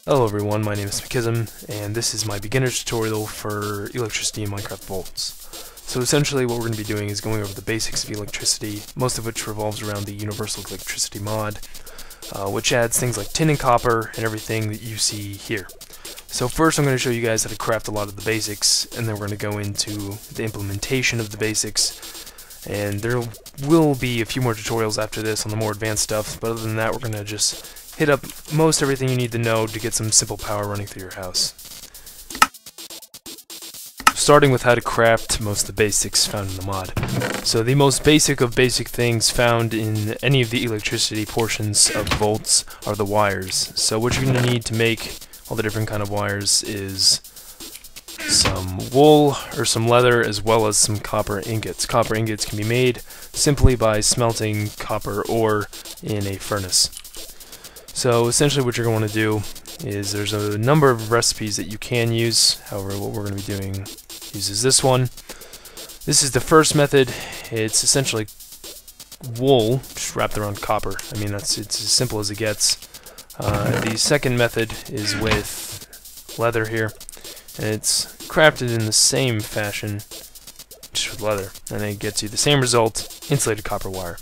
Hello everyone, my name is Mckism, and this is my beginner's tutorial for Electricity in Minecraft Voltz. So essentially what we're going to be doing is going over the basics of Electricity, most of which revolves around the Universal Electricity mod, which adds things like tin and copper and everything that you see here. So first I'm going to show you guys how to craft a lot of the basics, and then we're going to go into the implementation of the basics, and there will be a few more tutorials after this on the more advanced stuff, but other than that we're going to just hit up most everything you need to know to get some simple power running through your house. Starting with how to craft most of the basics found in the mod. So the most basic of basic things found in any of the electricity portions of Voltz are the wires. So what you're going to need to make all the different kind of wires is some wool or some leather, as well as some copper ingots. Copper ingots can be made simply by smelting copper ore in a furnace. So essentially what you're going to do is there's a number of recipes that you can use. However, what we're going to be doing uses this one. This is the first method. It's essentially wool just wrapped around copper. I mean, it's as simple as it gets. The second method is with leather here, and it's crafted in the same fashion, just with leather, and it gets you the same result: insulated copper wire.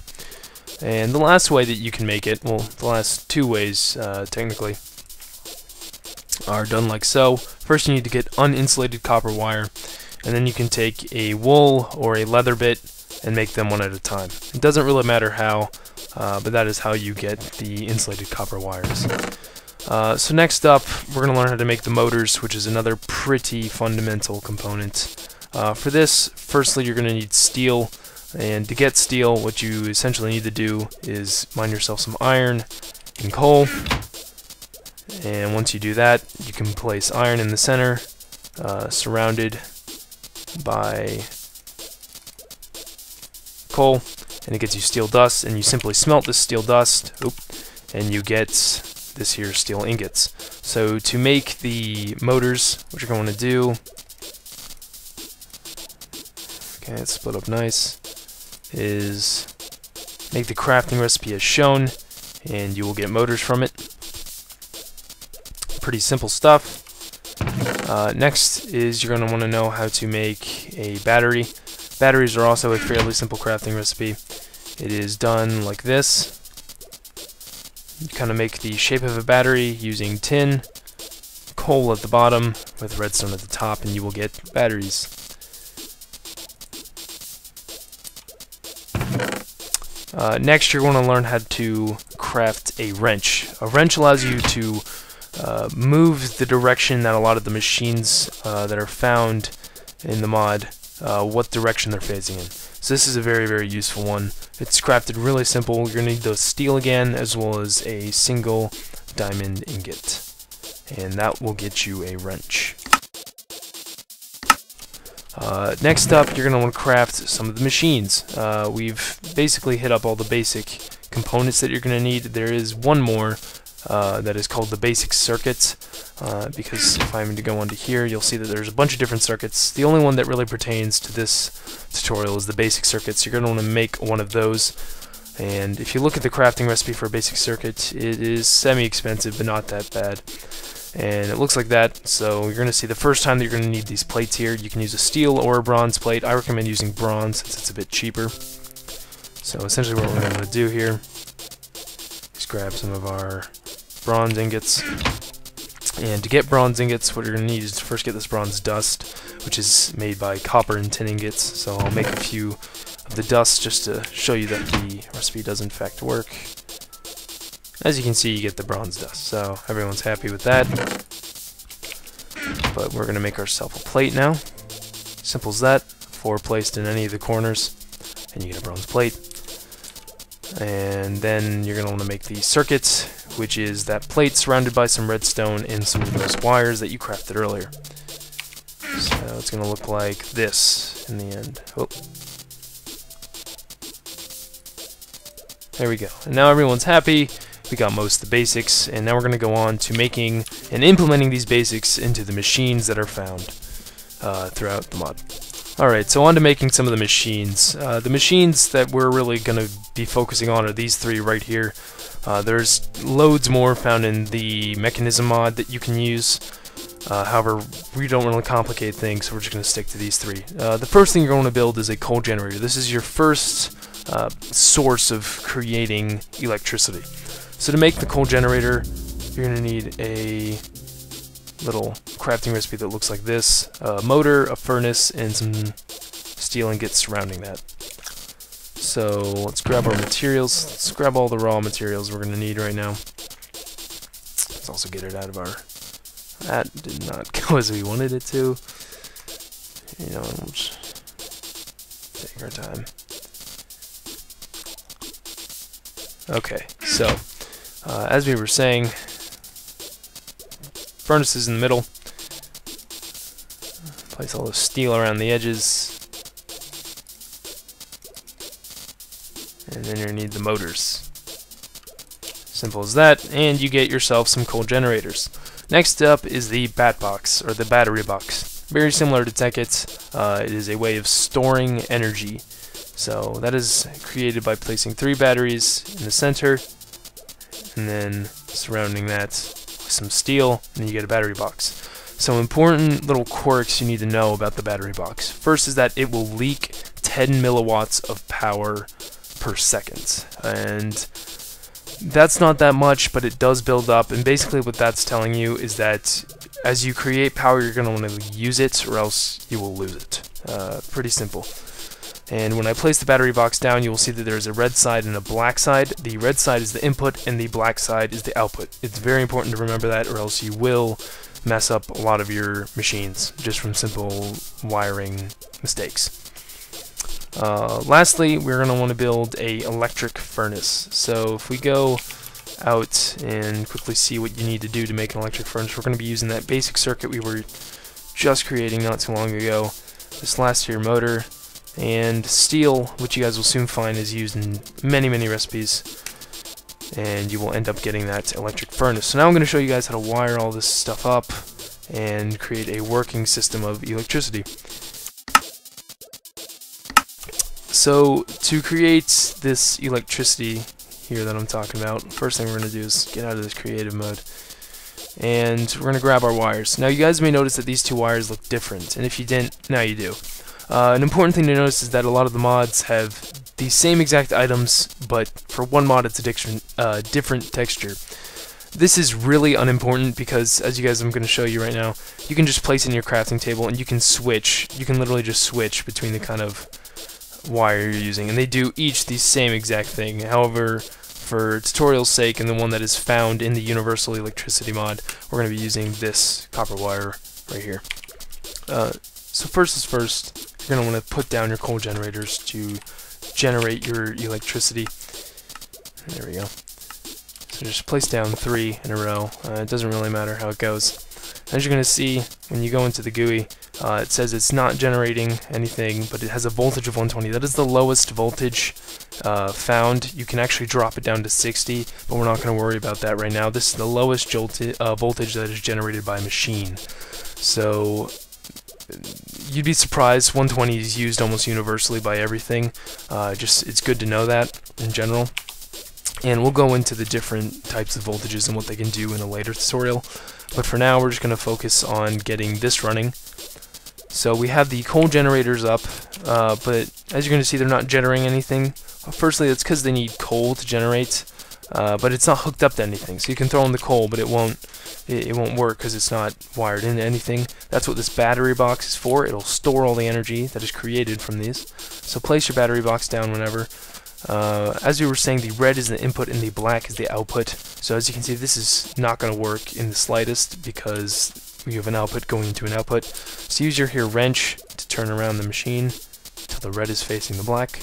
And the last way that you can make it, well, the last two ways, technically, are done like so. First you need to get uninsulated copper wire, and then you can take a wool or a leather bit and make them one at a time. It doesn't really matter how, but that is how you get the insulated copper wires. So next up, we're going to learn how to make the motors, which is another pretty fundamental component. For this, firstly you're going to need steel. And to get steel, what you essentially need to do is mine yourself some iron and coal. And once you do that, you can place iron in the center, surrounded by coal, and it gets you steel dust. And you simply smelt this steel dust, and you get this here steel ingots. So to make the motors, what you're going to do, okay, it's split up nice, is make the crafting recipe as shown, and you will get motors from it. Pretty simple stuff. Next is you're going to want to know how to make a battery. Batteries are also a fairly simple crafting recipe. It is done like this. You kind of make the shape of a battery using tin, coal at the bottom with redstone at the top, and you will get batteries. Next, you're going to learn how to craft a wrench. A wrench allows you to move the direction that a lot of the machines that are found in the mod, what direction they're facing in. So this is a very, very useful one. It's crafted really simple. You're going to need those steel again, as well as a single diamond ingot. And that will get you a wrench. Next up, you're going to want to craft some of the machines. We've basically hit up all the basic components that you're going to need. There is one more that is called the basic circuits, because if I'm to go onto here, you'll see that there's a bunch of different circuits. The only one that really pertains to this tutorial is the basic circuits. You're going to want to make one of those, and if you look at the crafting recipe for a basic circuit, it is semi-expensive, but not that bad. And it looks like that. So you're going to see the first time that you're going to need these plates here. You can use a steel or a bronze plate. I recommend using bronze since it's a bit cheaper. So essentially what we're going to do here is grab some of our bronze ingots. And to get bronze ingots, what you're going to need is to first get this bronze dust, which is made by copper and tin ingots. So I'll make a few of the dust just to show you that the recipe does in fact work. As you can see, you get the bronze dust, so everyone's happy with that. But we're going to make ourselves a plate now. Simple as that. 4 placed in any of the corners, and you get a bronze plate. And then you're going to want to make the circuit, which is that plate surrounded by some redstone and some of those wires that you crafted earlier. So it's going to look like this in the end. Oh. There we go. And now everyone's happy. We got most of the basics, and now we're going to go on to making and implementing these basics into the machines that are found throughout the mod. Alright, so on to making some of the machines. The machines that we're really going to be focusing on are these three right here. There's loads more found in the mechanism mod that you can use. However, we don't really complicate things, so we're just going to stick to these three. The first thing you're going to build is a coal generator. This is your first source of creating electricity. So to make the coal generator, you're going to need a little crafting recipe that looks like this: a motor, a furnace, and some steel ingots surrounding that. So let's grab our materials. Let's grab all the raw materials we're going to need right now. Let's also get it out of our... That did not go as we wanted it to. You know, we'll just take our time. Okay, so as we were saying, furnace is in the middle. Place all the steel around the edges. And then you're going to need the motors. Simple as that, and you get yourself some coal generators. Next up is the bat box, or the battery box. Very similar to TechIt. It is a way of storing energy. So that is created by placing 3 batteries in the center, and then surrounding that with some steel, and then you get a battery box. So important little quirks you need to know about the battery box. First is that it will leak 10 milliwatts of power per second, and that's not that much, but it does build up. And basically what that's telling you is that as you create power, you're going to want to use it, or else you will lose it. Pretty simple. And when I place the battery box down, you will see that there's a red side and a black side. The red side is the input, and the black side is the output. It's very important to remember that, or else you will mess up a lot of your machines just from simple wiring mistakes. Lastly, we're going to want to build a electric furnace. So if we go out and quickly see what you need to do to make an electric furnace, we're going to be using that basic circuit we were just creating not too long ago. This last year motor and steel, which you guys will soon find is used in many recipes, and you will end up getting that electric furnace. So now I'm going to show you guys how to wire all this stuff up and create a working system of electricity. So to create this electricity here that I'm talking about, first thing we're going to do is get out of this creative mode, and we're going to grab our wires. Now you guys may notice that these two wires look different, and if you didn't, now you do. An important thing to notice is that a lot of the mods have the same exact items, but for one mod it's a different texture. This is really unimportant because, as you guys I'm going to show you right now, you can just place it in your crafting table and you can switch. You can literally just switch between the kind of wire you're using, and they do each the same exact thing. However, for tutorial's sake and the one that is found in the universal electricity mod, we're going to be using this copper wire right here. So first is first, you're going to want to put down your coal generators to generate your electricity. There we go. So just place down 3 in a row. It doesn't really matter how it goes. As you're going to see, when you go into the GUI, it says it's not generating anything, but it has a voltage of 120. That is the lowest voltage found. You can actually drop it down to 60, but we're not going to worry about that right now. This is the lowest voltage that is generated by a machine. So you'd be surprised, 120 is used almost universally by everything. It's good to know that in general. And we'll go into the different types of voltages and what they can do in a later tutorial. But for now, we're just going to focus on getting this running. So we have the coal generators up, but as you're going to see, they're not generating anything. Firstly, it's because they need coal to generate, but it's not hooked up to anything. So you can throw in the coal, but it won't work because it's not wired into anything. That's what this battery box is for. It'll store all the energy that is created from these. So place your battery box down whenever. As we were saying, the red is the input and the black is the output. So as you can see, this is not going to work in the slightest because we have an output going into an output. So use your wrench to turn around the machine until the red is facing the black.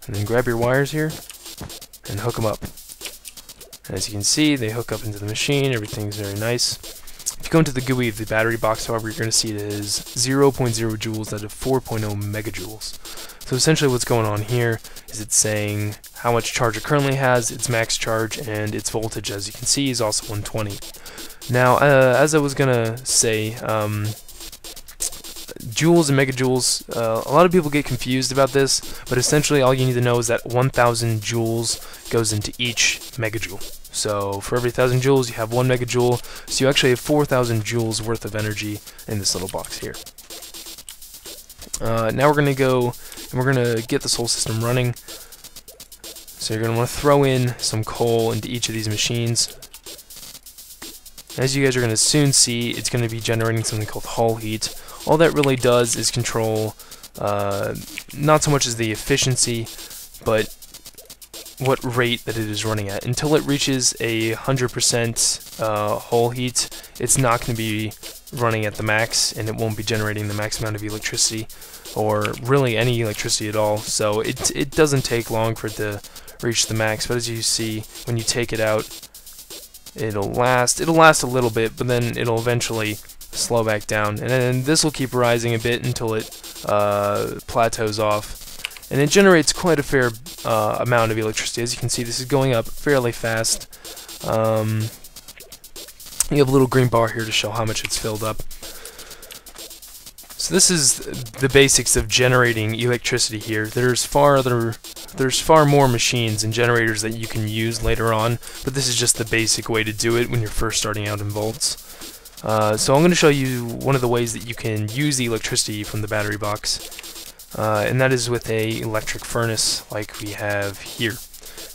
And then grab your wires here and hook them up. And as you can see, they hook up into the machine. Everything's very nice. If you go into the GUI of the battery box, however, you're going to see it is 0.0 joules out of 4.0 megajoules. So essentially what's going on here is it's saying how much charge it currently has, its max charge, and its voltage, as you can see, is also 120. Now, as I was going to say, joules and megajoules, a lot of people get confused about this, but essentially all you need to know is that 1000 joules goes into each megajoule. So for every 1000 joules you have 1 megajoule, so you actually have 4000 joules worth of energy in this little box here. Now we're going to go and we're going to get this whole system running. So you're going to want to throw in some coal into each of these machines. As you guys are going to soon see, it's going to be generating something called hull heat. All that really does is control not so much as the efficiency, but what rate that it is running at. Until it reaches 100% hull heat, it's not going to be running at the max, and it won't be generating the max amount of electricity, or really any electricity at all. So it doesn't take long for it to reach the max, but as you see, when you take it out, it'll last a little bit, but then it'll eventually slow back down, and then this will keep rising a bit until it plateaus off, and it generates quite a fair amount of electricity. As you can see, this is going up fairly fast. You have a little green bar here to show how much it's filled up. So this is the basics of generating electricity here. There's far more machines and generators that you can use later on, but this is just the basic way to do it when you're first starting out in Voltz. So I'm going to show you one of the ways that you can use the electricity from the battery box, and that is with a electric furnace like we have here.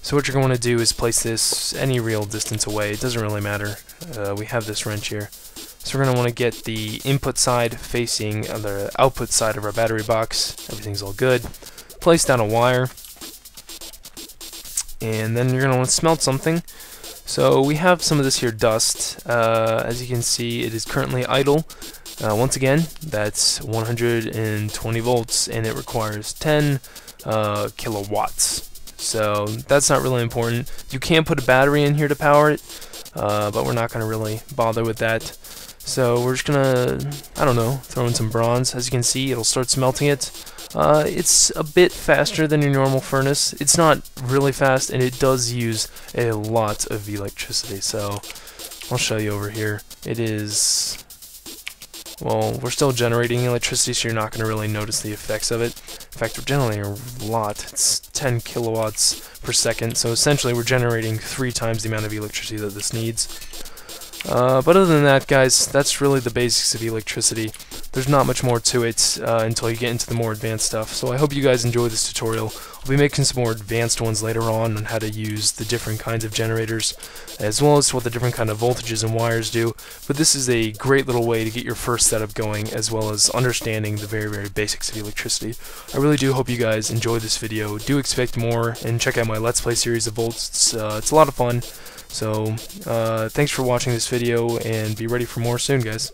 So what you're going to do is place this any real distance away. It doesn't really matter. We have this wrench here. So we're going to want to get the input side facing the output side of our battery box. Everything's all good. Place down a wire, and then you're going to want to smelt something. So we have some of this here dust. As you can see, it is currently idle. Once again, that's 120 volts, and it requires 10 kilowatts. So that's not really important. You can put a battery in here to power it, but we're not going to really bother with that. So we're just going to, I don't know, throw in some bronze. As you can see, it'll start smelting it. It's a bit faster than your normal furnace. It's not really fast, and it does use a lot of electricity. So I'll show you over here. It is, well, we're still generating electricity, so you're not going to really notice the effects of it. In fact, we're generating a lot. It's 10 kilowatts per second, so essentially we're generating 3 times the amount of electricity that this needs. But other than that, guys, that's really the basics of electricity. There's not much more to it until you get into the more advanced stuff. So I hope you guys enjoy this tutorial. I'll be making some more advanced ones later on how to use the different kinds of generators, as well as what the different kind of voltages and wires do. But this is a great little way to get your first setup going, as well as understanding the very, very basics of electricity. I really do hope you guys enjoy this video. Do expect more, and check out my Let's Play series of Voltz. It's a lot of fun. So, thanks for watching this video, and be ready for more soon, guys.